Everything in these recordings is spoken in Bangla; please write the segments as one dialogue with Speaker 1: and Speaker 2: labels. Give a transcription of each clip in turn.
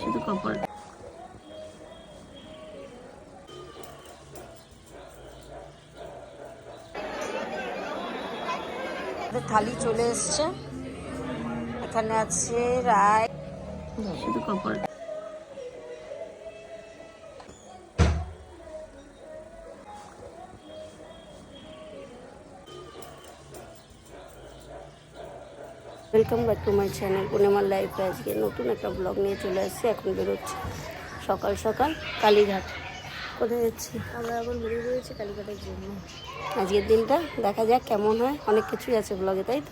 Speaker 1: শুধু কপাল। থালি চলে এসছে, এখানে আছে রায়, শুধু কপাল। Welcome back to my channel পূর্ণিমার লাইফে। আজকে নতুন একটা ব্লগ নিয়ে চলে আসছি। এখন বেরোচ্ছি সকাল সকাল কালীঘাট। কোথায় যাচ্ছি? আমরা এখন বেরিয়ে রয়েছি কালীঘাটের জন্য। আজকের দিনটা দেখা যাক কেমন হয়, অনেক কিছুই আছে ব্লগে, তাই তো?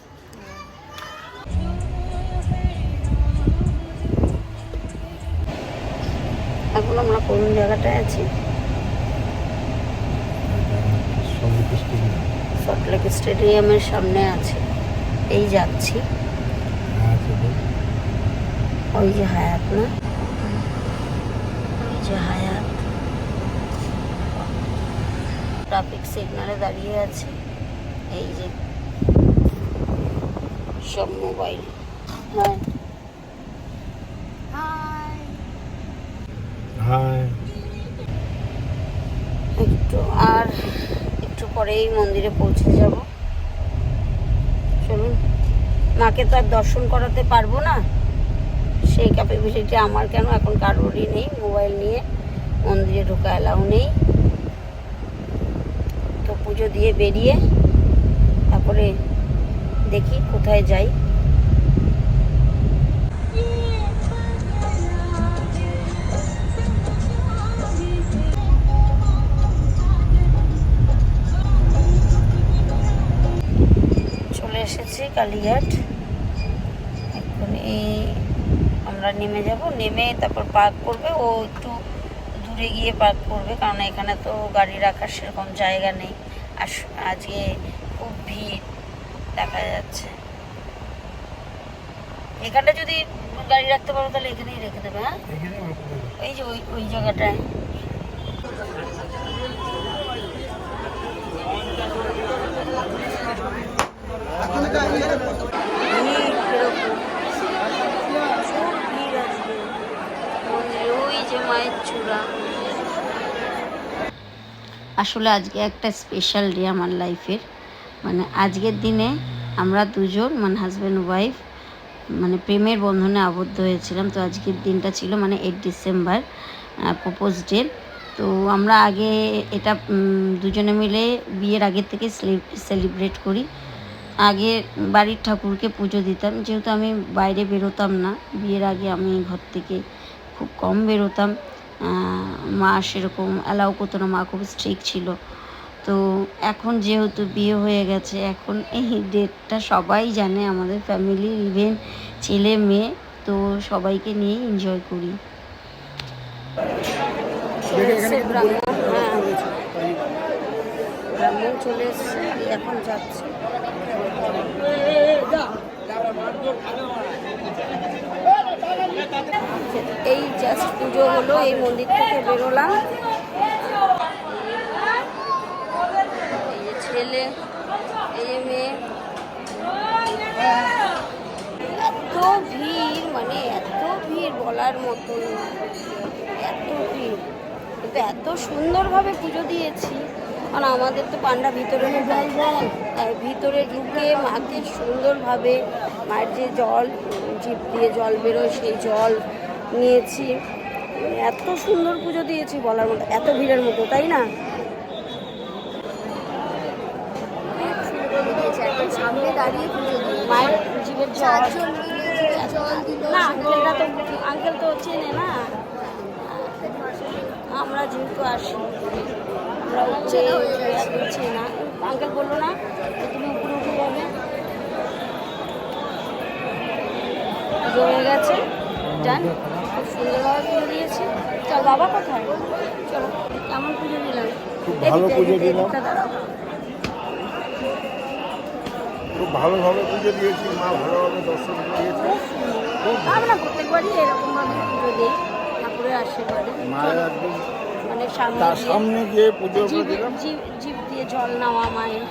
Speaker 1: এখন আমরা কোন জায়গাটায় আছি? সল্টলেক স্টেডিয়ামের সামনে আছে। এই যাচ্ছি, ওই যে হায়াত, না ওই যে হায়াত। ট্রাফিক সিগনালে দাঁড়িয়ে আছে। এই যে সব মোবাইল। হ্যাঁ, একটু পরেই মন্দিরে পৌঁছে যাব। চলুন, মাকে তো আর দর্শন করাতে পারবো না, সেই ক্যাপাবিলিটি আমার কেন, এখন কারোরই নেই। মোবাইল নিয়ে মন্দিরে ঢোকা এলাও নেই। তো পুজো দিয়ে বেরিয়ে তারপরে দেখি কোথায় যাই। চলে এসেছি কালীঘাট। এখন আমরা নেমে যাব, নেমে তারপর পার্ক করবে। ও একটু দূরে গিয়ে পার্ক করবে, কারণ এখানে তো গাড়ি রাখার সেরকম জায়গা নেই। আর আজকে খুব ভিড় দেখা যাচ্ছে। এখানটা যদি গাড়ি রাখতে পারো তাহলে এখানেই রেখে দেবে। হ্যাঁ, এই যে ওই জায়গাটায়। আসলে আজকে একটা স্পেশাল ডে আমার লাইফের। মানে আজকের দিনে আমরা দুজন, মানে হাজব্যান্ড ওয়াইফ, মানে প্রেমের বন্ধনে আবদ্ধ হয়েছিলাম। তো আজকের দিনটা ছিল মানে 8 ডিসেম্বর, প্রপোজ ডে। তো আমরা আগে এটা দুজনে মিলে বিয়ের আগের থেকে সেলিব্রেট করি। আগে বাড়ির ঠাকুরকে পুজো দিতাম, যেহেতু আমি বাইরে বেরোতাম না বিয়ের আগে, আমি ঘর থেকে খুব কম বেরোতাম। মা সেরকম অ্যালাউ করতো না, মা খুব স্ট্রিক্ট ছিল। তো এখন যেহেতু বিয়ে হয়ে গেছে, এখন এই ডেটটা সবাই জানে আমাদের ফ্যামিলি, ইভেন ছেলে মেয়ে, তো সবাইকে নিয়ে এনজয় করি। ব্রাহ্মণ চলে এসছে, এখন যাচ্ছে। এই জাস্ট পুজো হলো, এই মন্দির থেকে বেরোলাম। এই যে ছেলে, এই যে মেয়ে, এত ভিড়, মানে এত ভিড় বলার মতন, এত ভিড়। কিন্তু এত সুন্দরভাবে পুজো দিয়েছি, কারণ আমাদের তো পান্ডা ভিতরে ভিতরে ঢুকে মাকে সুন্দরভাবে, মায়ের যে জল, জিভ দিয়ে জল বেরোয়, সেই জল নিয়েছি। এত সুন্দর পুজো দিয়েছি বলার মতো, এত ভিড়ের মতো, তাই না? সামনে দাঁড়িয়ে পুজো দিয়ে মায়ের জিভের জল না, আঙ্কেলটা তো, আঙ্কেল তো চেনে না। আমরা যেহেতু আসি, আমরা উঠছে না। আঙ্কেল বললো না তুমি উপরে উঠে যাবে, জমে গেছে। ডান, খুব সুন্দরভাবে পুজো দিয়েছি। চল বাবা, কোথায়? চলো, কেমন পুজো দিলাম?
Speaker 2: ভালো পুজো দিলাম, খুব ভালোভাবে পুজো দিয়েছি, মা ভালোভাবে দর্শন দিয়েছে।
Speaker 1: আমরা প্রত্যেকবারই এরকমভাবে পুজো দিই, ঠাকুরের আশীর্বাদে। মায়ের একদম মানে
Speaker 2: সামনে গিয়ে পুজো করে দিলাম।
Speaker 1: জিভ দিয়ে জল নেওয়া মায়ের।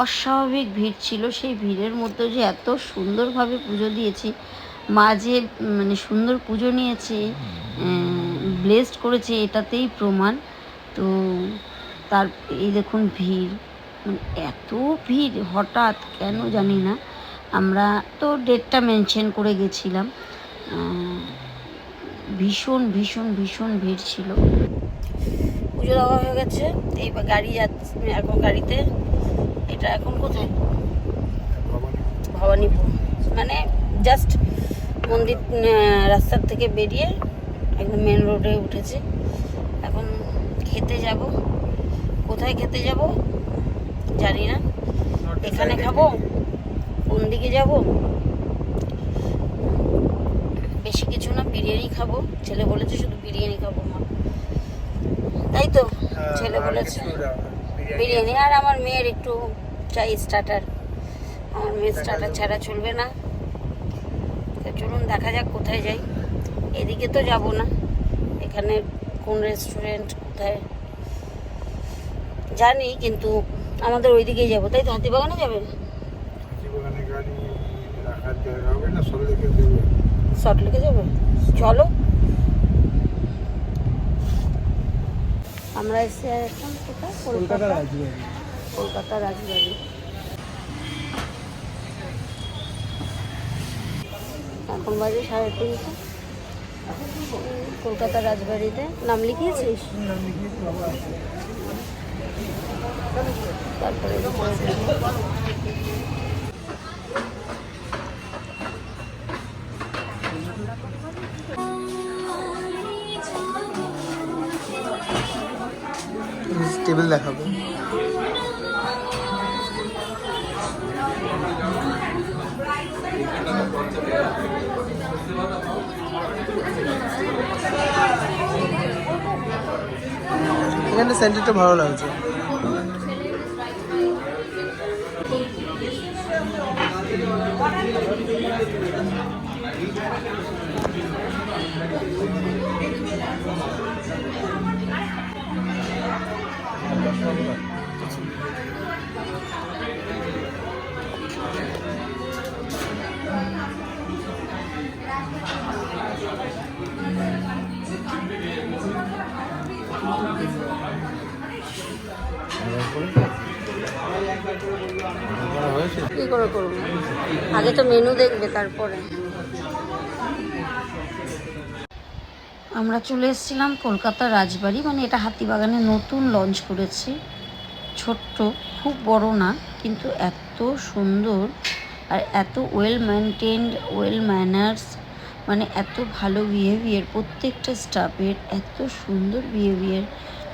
Speaker 1: অস্বাভাবিক ভিড় ছিল। সেই ভিড়ের মধ্যেও যে এত সুন্দরভাবে পুজো দিয়েছি, মা যে মানে সুন্দর পুজো নিয়েছে, ব্লেসড করেছে, এটাতেই প্রমাণ। তো তার এই দেখুন ভিড়, মানে এত ভিড় হঠাৎ কেন জানি না। আমরা তো ডেটটা মেনশন করে গেছিলাম। ভীষণ ভীষণ ভীষণ ভিড় ছিল। পুজো দেওয়া হয়ে গেছে, এইবার গাড়ি যাচ্ছে এখন গাড়িতে। এটা এখন কোথায়? ভবানীপুর, মানে জাস্ট মন্দির রাস্তার থেকে বেরিয়ে একদম মেন রোডে উঠেছি। এখন খেতে যাব। কোথায় খেতে যাব জানি না, এখানে খাবো, কোন দিকে যাব, বেশি কিছু না, বিরিয়ানি খাবো। ছেলে বলেছে শুধু বিরিয়ানি খাবো মা, তাই তো? ছেলে বলেছে বিরিয়ানি, আর আমার মেয়ের একটু চাই স্টার্টার। আমার মেয়ের স্টার্টার ছাড়া চলবে না। তো চলুন দেখা যাক কোথায় যাই। এদিকে তো যাব না, এখানে কোন রেস্টুরেন্ট কোথায় জানি, কিন্তু আমাদের ওই দিকেই যাবো, তাই তো? হাতিবাগানে যাবে? সল্টলেকে যাবে, চলো। আমরা এসে এখন কোথায়? কলকাতা রাজবাড়ি। এখন বাজে 3:30। কলকাতা রাজবাড়িতে নাম লিখিয়েছিস? তারপরে
Speaker 3: টেবিল দেখাবো। এখানে সেন্টারটা ভালো লাগছে।
Speaker 1: কি করে করবো? আগে তো মেনু দেখবে, তারপরে। আমরা চলে এসেছিলাম কলকাতা রাজবাড়ি, মানে এটা হাতিবাগানে নতুন লঞ্চ করেছে। ছোট্ট, খুব বড় না, কিন্তু এত সুন্দর আর এত ওয়েল মেনটেন্ড, ওয়েল ম্যানার্স, মানে এত ভালো বিহেভিয়ার প্রত্যেকটা স্টাফের, এত সুন্দর বিহেভিয়ার,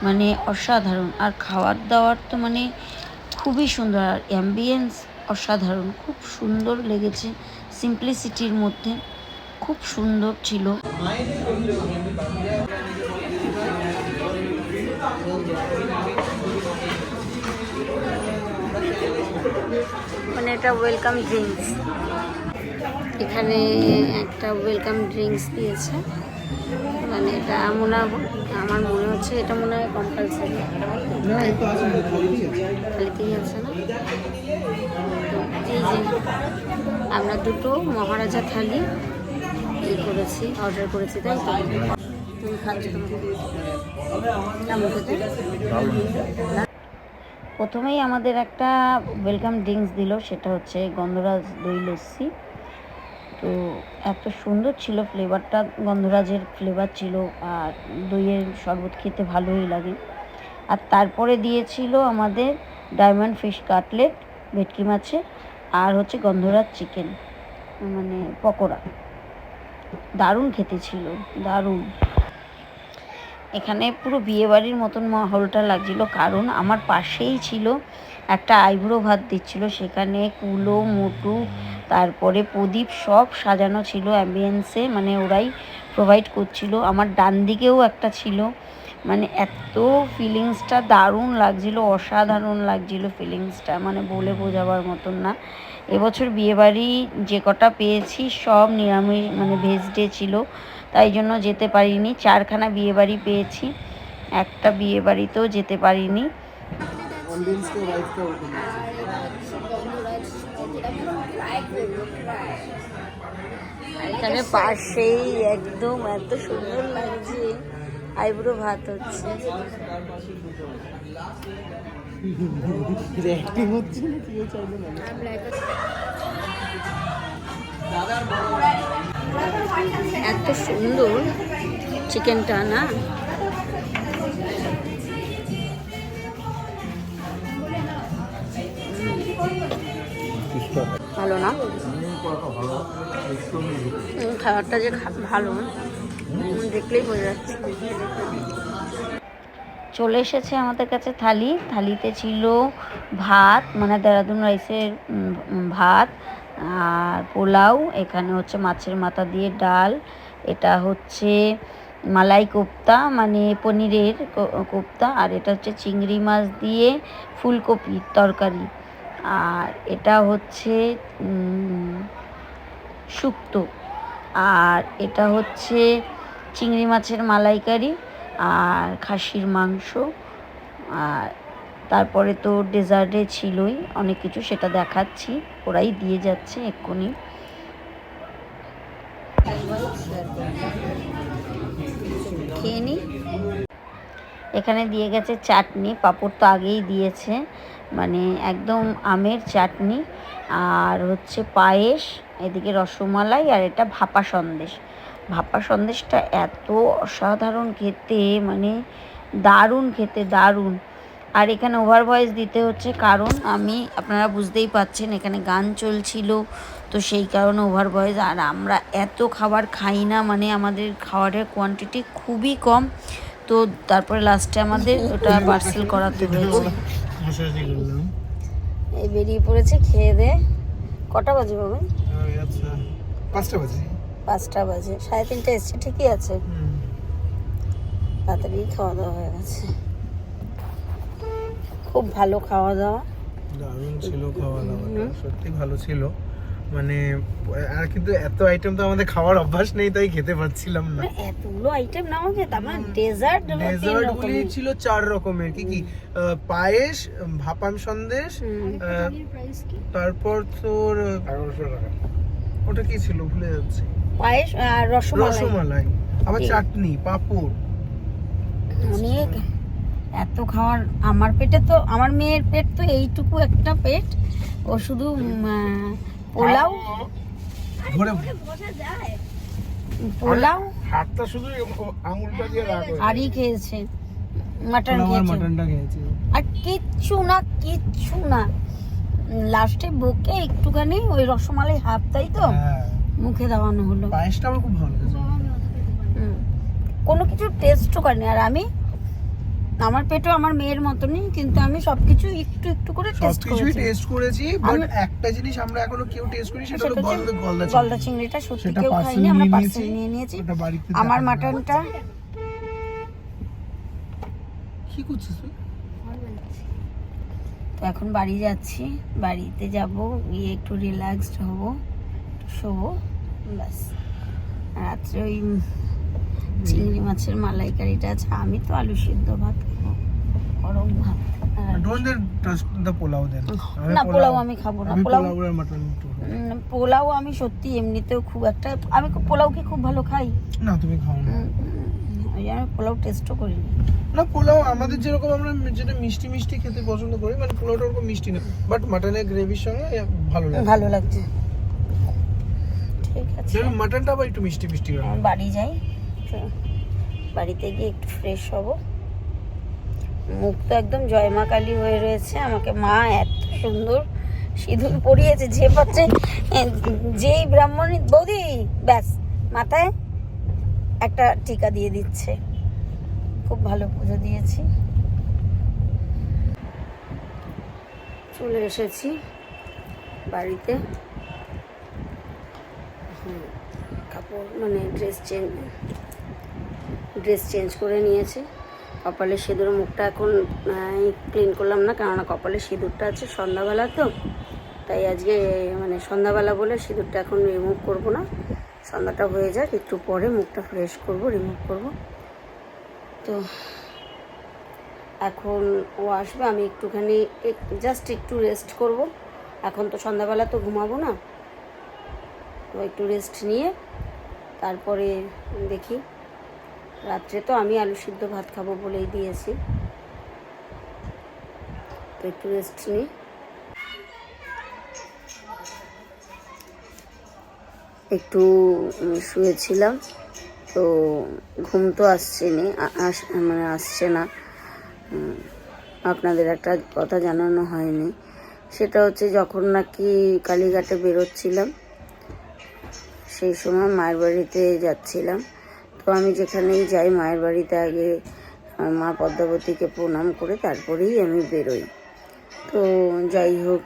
Speaker 1: মানে অসাধারণ। আর খাওয়ার দাওয়ার তো মানে খুবই সুন্দর, আর অ্যাম্বিয়েন্স অসাধারণ, খুব সুন্দর লেগেছে। সিম্পলিসিটির মধ্যে খুব সুন্দর ছিল। মানে এটা ওয়েলকাম ড্রিঙ্কস, এখানে একটা ওয়েলকাম ড্রিঙ্কস দিয়েছে। মানে এটা আমার মনে হচ্ছে এটা মনে হয় কম্পালসারি, খালিতেই আছে না। এই যে আমরা দুটো মহারাজা থালি অর্ডার করেছি, তাই তো? তুমি খাচ্ছ? প্রথমেই আমাদের একটা ওয়েলকাম ড্রিঙ্কস দিল, সেটা হচ্ছে গন্ধরাজ দই লস্যি। তো এত সুন্দর ছিল ফ্লেভারটা, গন্ধরাজের ফ্লেভার ছিল, আর দইয়ের শরবত খেতে ভালোই লাগে। আর তারপরে দিয়েছিল আমাদের ডায়মন্ড ফিশ কাটলেট ভেটকি মাছের, আর হচ্ছে গন্ধরাজ চিকেন মানে পকোড়া। দারুণ খেতে ছিল, দারুণ। এখানে পুরো বিয়েবাড়ির মতন মহলটা লাগছিল, কারণ আমার পাশেই ছিল একটা আইবুড়ো ভাত দিচ্ছিল, সেখানে কুলো মোটু তারপরে প্রদীপ সব সাজানো ছিল অ্যাম্বিয়েন্সে, মানে ওরাই প্রোভাইড করছিল। আমার ডান দিকেও একটা ছিল, মানে এত ফিলিংসটা দারুণ লাগছিল, অসাধারণ লাগছিল ফিলিংসটা, মানে বলে বোঝাবার মতন না। এবছর বিয়েবাড়ি যে কটা পেয়েছি সব নিরামিষ, মানে ভেজ ডে ছিল, তাই জন্য যেতে পারিনি। 4খানা বিয়েবাড়ি পেয়েছি, একটা বিয়েবাড়িতেও যেতে পারিনি।
Speaker 3: অ্যাম্বিয়েন্সকে লাইফকে ওরকম
Speaker 1: এখানে পাশেই একদম এত সুন্দর লাগছে, আইব্রো ভাত হচ্ছে।
Speaker 3: অ্যাক্টিং হচ্ছে না কি হচ্ছে
Speaker 1: এত সুন্দর চিকেনটা না, ভালো না? খাবারটা যে ভালো দেখলেই বোঝা যাচ্ছে। চলে এসেছে আমাদের কাছে থালিতে ছিল ভাত, মানে দেরাদুন রাইসের ভাত আর পোলাও, এখানে হচ্ছে মাছের মাথা দিয়ে ডাল, এটা হচ্ছে মালাই কোপ্তা মানে পনিরের কোপ্তা, আর এটা হচ্ছে চিংড়ি মাছ দিয়ে ফুলকপির তরকারি, আর এটা হচ্ছে শুক্তো, আর এটা হচ্ছে চিংড়ি মাছের মালাইকারি আর খাসির মাংস, আর তারপরে তো ডেজার্টে ছিলই অনেক কিছু, সেটা দেখাচ্ছি, ওরাই দিয়ে যাচ্ছে এক্ষুনি। খেয়ে নি। এখানে দিয়ে গেছে চাটনি, পাঁপড় তো আগেই দিয়েছে, মানে একদম আমের চাটনি, আর হচ্ছে পায়েস, এদিকে রসমালাই, আর এটা ভাপা সন্দেশ। ভাপা সন্দেশটা এত অসাধারণ খেতে, মানে দারুণ খেতে, দারুণ। আর এখানে ওভার ভয়েস দিতে হচ্ছে, কারণ আপনারা বুঝতেই পাচ্ছেন এখানে গান চলছিল, তো সেই কারণে ওভার ভয়েস। আর আমরা এত খাবার খাই না, মানে আমাদের খাবারের কোয়ান্টিটি খুবই কম, তো তারপরে লাস্টে আমাদের ওটা পার্সেল করাতে হয়েছে। এই বেরিয়ে পড়েছে খেয়ে দে। কটা বাজে বাবা?
Speaker 3: আচ্ছা 5টা বাজে।
Speaker 1: 5টা বাজে, 3:30 এসছে, ঠিকই আছে, তাড়াতাড়ি খাওয়া দাওয়া হয়ে গেছে। খুব ভালো খাওয়া দাওয়া,
Speaker 3: দারুণ ছিল খাওয়া দাওয়াটা, সত্যি ভালো ছিল, মানে আর কিন্তু এত আইটেম তো আমাদের খাওয়ার অভ্যাস নেই, তাই খেতে পারছিলাম না।
Speaker 1: এতগুলো আইটেম না আমাকে, তার মানে
Speaker 3: ডেজার্টগুলি ছিল 4 রকমের, কি কি পায়েস, ভাপাম সন্দেশ, তারপর তোর
Speaker 2: 1100 টাকা।
Speaker 3: ওটা কি ছিল ভুলে যাচ্ছি,
Speaker 1: পায়েস আর
Speaker 3: রসমালাই, আবার চাটনি, পাঁপড়,
Speaker 1: অনেক। এত খাওয়ার আমার পেটে তো, আমার মেয়ের পেট তো এইটুকু একটা পেট, ও শুধু পোলাও পোলাও
Speaker 2: হাতটা শুধু আঙুলটা দিয়ে রাখো।
Speaker 1: আরই খেয়েছে, মাটন
Speaker 3: মাটনটা খেয়েছি,
Speaker 1: আর কিচ্ছু না। লাস্টে বকে একটুখানি ওই রসমালাই হাফটাই তো মুখে দেওয়ানো হলো।
Speaker 3: পায়েসটা আমার খুব ভালো লেগেছে,
Speaker 1: কোনো কিছু টেস্টও করেনি। আর আমার পেটও আমার মেয়ের মতনই, কিন্তু আমি সবকিছু একটু করে
Speaker 3: টেস্ট করেছি, বাট একটা জিনিস আমরা এখনো কেউ টেস্ট করি, সেটা হলো
Speaker 1: গলদা চিংড়িটা। সত্যি কেউ খাইনি, আমরা পার্সেল নিয়ে নিয়েছি। আমার মাটনটা
Speaker 3: কি করছিস তুই?
Speaker 1: তো এখন বাড়ি যাচ্ছি, বাড়িতে যাব, গিয়ে একটু রিল্যাক্সড হব, শোবো, ব্যাস। রাত্রে ওই চিংড়ি মাছের মালাইকারিটা আছে, আমি তো আলু সিদ্ধ ভাত খাবো, গরম ভাত। না, পোলাও আমি খাবো না। পোলাও আমি সত্যি এমনিতেও খুব একটা, আমি পোলাওকে খুব ভালো খাই
Speaker 3: না, তুমি খাও না,
Speaker 1: ওই জন্য পোলাও টেস্টও করিনি।
Speaker 3: না, পোলাও আমাদের যেরকম আমরা যেটা মিষ্টি মিষ্টি খেতে পছন্দ করি, মানে পোলাওটা ওরকম মিষ্টি না, বাট মাটনের গ্রেভির সঙ্গে ভালো লাগছে।
Speaker 1: ঠিক আছে,
Speaker 3: মাটনটা আবার একটু মিষ্টি মিষ্টি হয়।
Speaker 1: বাড়ি যাই, বাড়িতে গিয়ে একটু ফ্রেশ হব। মুখ তো একদম জয়মা কালী হয়ে রয়েছে, আমাকে মা এত সুন্দর সিঁদুর পরিয়েছে, যে পাত্রে যেই ব্রাহ্মণী বৌদি ব্যাস মাথায় একটা টিকা দিয়ে দিচ্ছে। খুব ভালো পুজো দিয়েছি। চলে এসেছি বাড়িতে, কাপড় মানে ড্রেস চেঞ্জ করে নিয়েছি। কপালে সিঁদুর, মুখটা এখন ক্লিন করলাম না, কেননা কপালে সিঁদুরটা আছে সন্ধ্যাবেলা, তো তাই আজকে মানে সন্ধ্যাবেলা বলে সিঁদুরটা এখন রিমুভ করব না, সন্ধ্যাটা হয়ে যাক, একটু পরে মুখটা ফ্রেশ করব, রিমুভ করব। তো এখন ও আসবে, আমি একটুখানি জাস্ট একটু রেস্ট করব। এখন তো সন্ধ্যাবেলা তো ঘুমাবো না, তো একটু রেস্ট নিয়ে তারপরে দেখি। রাত্রে তো আমি আলু সিদ্ধ ভাত খাবো বলেই দিয়েছি, তো একটু রেস্ট নিই। একটু শুয়েছিলাম, তো ঘুম তো আসছে না। আপনাদের একটা কথা জানানো হয়নি, সেটা হচ্ছে যখন নাকি কালীঘাটে বেরোচ্ছিলাম সেই সময় মায়ের বাড়িতে যাচ্ছিলাম। তো আমি যেখানেই যাই মায়ের বাড়িতে আগে মা পদ্মাবতীকে প্রণাম করে তারপরেই আমি বেরোই। তো যাই হোক,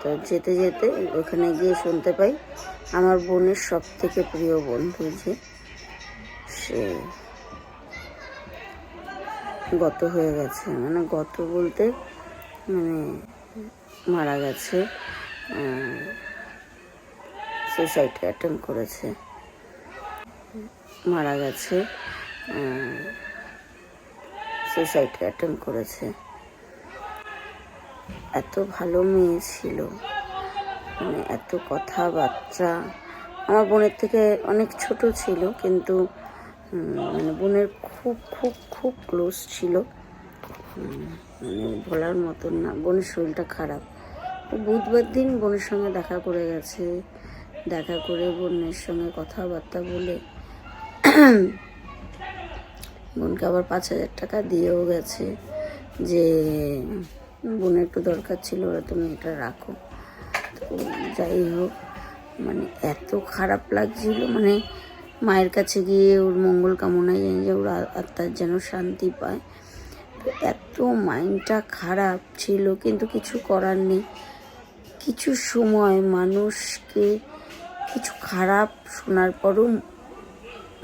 Speaker 1: তো যেতে যেতে ওখানে গিয়ে শুনতে পাই আমার বোনের সব থেকে প্রিয় বন্ধু যে সে গত হয়ে গেছে, মানে গত বলতে মানে মারা গেছে, সুসাইড অ্যাটেম্প করেছে, মারা গেছে, সুসাইড অ্যাটেম্প করেছে। এত ভালো মেয়ে ছিল, মানে এত কথাবার্তা, আমার বোনের থেকে অনেক ছোট ছিল, কিন্তু মানে বোনের খুব খুব খুব ক্লোজ ছিল, মানে বলার মতন না। বোনের শরীরটা খারাপ, বুধবার দিন বোনের সঙ্গে দেখা করে গেছে, দেখা করে বোনের সঙ্গে কথাবার্তা বলে বোনকে আবার 5,000 টাকা দিয়েও গেছে যে বোনের একটু দরকার ছিল, ওরা তুমি এটা রাখো। তো যাই হোক, মানে এত খারাপ লাগছিল, মানে মায়ের কাছে গিয়ে ওর মঙ্গল কামনায় জানি যে ওর আত্মার যেন শান্তি পায়। তো এত মাইন্ডটা খারাপ ছিল, কিন্তু কিছু করার নেই। কিছু সময় মানুষকে কিছু খারাপ শোনার পরও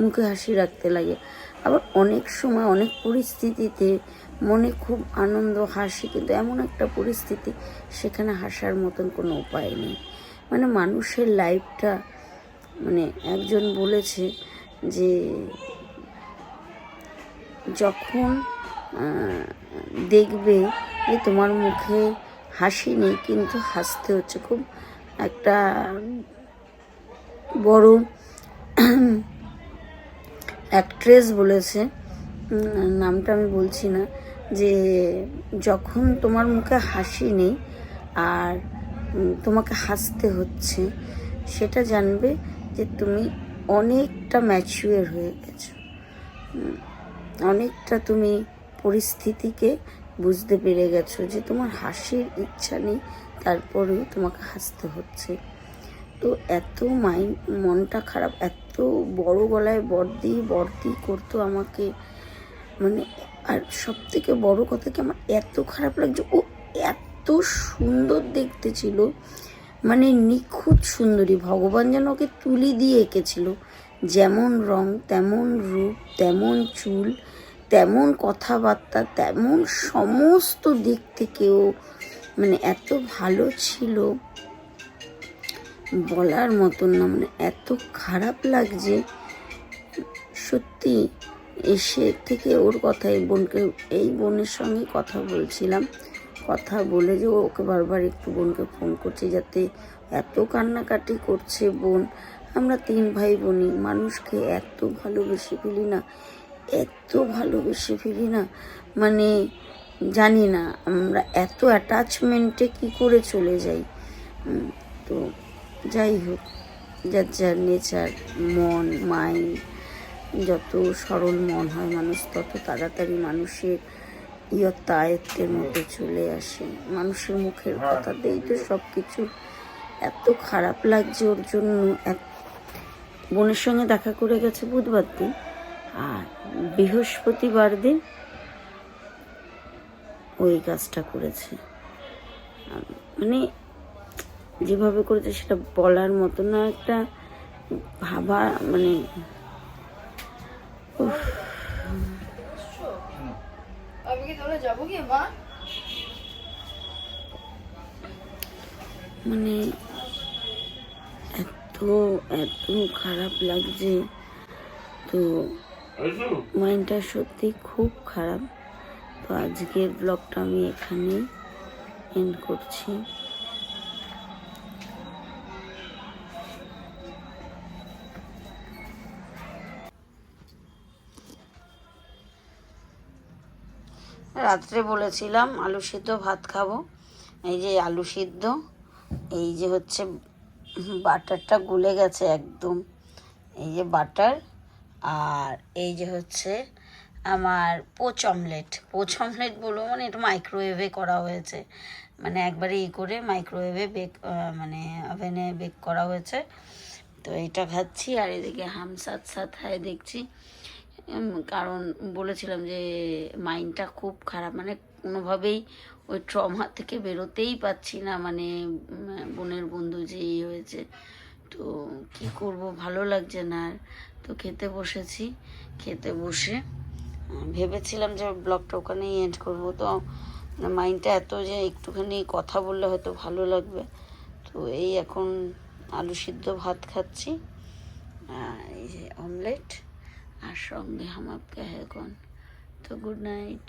Speaker 1: মুখে হাসি রাখতে লাগে, আবার অনেক সময় অনেক পরিস্থিতিতে মনে খুব আনন্দ হাসি, কিন্তু এমন একটা পরিস্থিতি সেখানে হাসার মতন কোনো উপায় নেই। মানে মানুষের লাইফটা, মানে একজন বলেছে যে যখন দেখবে যে তোমার মুখে হাসি নেই কিন্তু হাসতে হচ্ছে, খুব একটা বড় অ্যাক্ট্রেস বলেছে, নামটা আমি বলছি না, যে যখন তোমার মুখে হাসি নেই আর তোমাকে হাসতে হচ্ছে, সেটা জানবে যে তুমি অনেকটা ম্যাচিওর হয়ে গেছো, অনেকটা তুমি পরিস্থিতিকে বুঝতে পেরে গেছো যে তোমার হাসির ইচ্ছা নেই, তারপরেও তোমাকে হাসতে হচ্ছে। তো এত মনটা খারাপ, এত বড় গলায় বর্দি করতো আমাকে, মানে আর সব থেকে বড় কথা কি আমার এত খারাপ লাগছে, ও এত সুন্দর দেখতে ছিল, মানে নিখুঁত সুন্দরী, ভগবান যেন ওকে তুলি দিয়ে এঁকেছিল, যেমন রং তেমন রূপ তেমন চুল তেমন কথাবার্তা তেমন সমস্ত দিক থেকেও মানে এত ভালো ছিল বলার মতন না। মানে এত খারাপ লাগছে সত্যি। এসে থেকে ওর কথাই এই বোনের সঙ্গে কথা বলছিলাম, কথা বলে যে ওকে বারবার একটু বোনকে ফোন করছি, যাতে এত কান্নাকাটি করছে বোন। আমরা 3 ভাই বোনই, মানুষকে এত ভালোবেসে ফেলি না, মানে জানি না আমরা এত অ্যাটাচমেন্টে কি করে চলে যাই। তো যাই হোক, যার নেচার, মন, মাইন্ড, যত সরল মন হয় মানুষ তত তাড়াতাড়ি মানুষের আয়ত্তের মধ্যে চলে আসে। মানুষের মুখের কথাতেই তো সব কিছু। এত খারাপ লাগছে ওর জন্য। বোনের সঙ্গে দেখা করে গেছে বুধবার দিন, আর বৃহস্পতিবার দিন ওই কাজটা করেছে। মানে যেভাবে করেছে সেটা বলার মতো না, একটা ভাবা, মানে মানে এত খারাপ লাগছে। তো মাইন্ডটা সত্যি খুব খারাপ। তো আজকের ব্লগটা আমি এখানেই এন্ড করছি। রাত্রে বলেছিলাম আলু সিদ্ধ ভাত খাবো, এই যে আলু সিদ্ধ, এই যে হচ্ছে বাটারটা গুলে গেছে একদম, এই যে বাটার, আর এই যে হচ্ছে আমার পোচ অমলেট বলবো, মানে এটা মাইক্রোওয়েভে করা হয়েছে, মানে একবারে করে মাইক্রোওয়েভে বেক মানে ওভেনে বেক করা হয়েছে। তো এইটা খাচ্ছি, আর এদিকে হাম সাথ সাথ হায় দেখছি। কারণ বলেছিলাম যে মাইন্ডটা খুব খারাপ, মানে কোনোভাবেই ওই ট্রমা থেকে বেরোতেই পাচ্ছি না, মানে বোনের বন্ধু যে হয়েছে, তো কি করব, ভালো লাগছে না আর। তো খেতে বসেছি, খেতে বসে ভেবেছিলাম যে ব্লগটা ওখানেই এন্ড করবো, তো মাইন্ডটা এত যে একটুখানি কথা বললে হয়তো ভালো লাগবে। তো এই এখন আলু সিদ্ধ ভাত খাচ্ছি, এই যে অমলেট, আর সঙ্গে হাম আপকা হ্যায় কौन। তো গুড নাইট।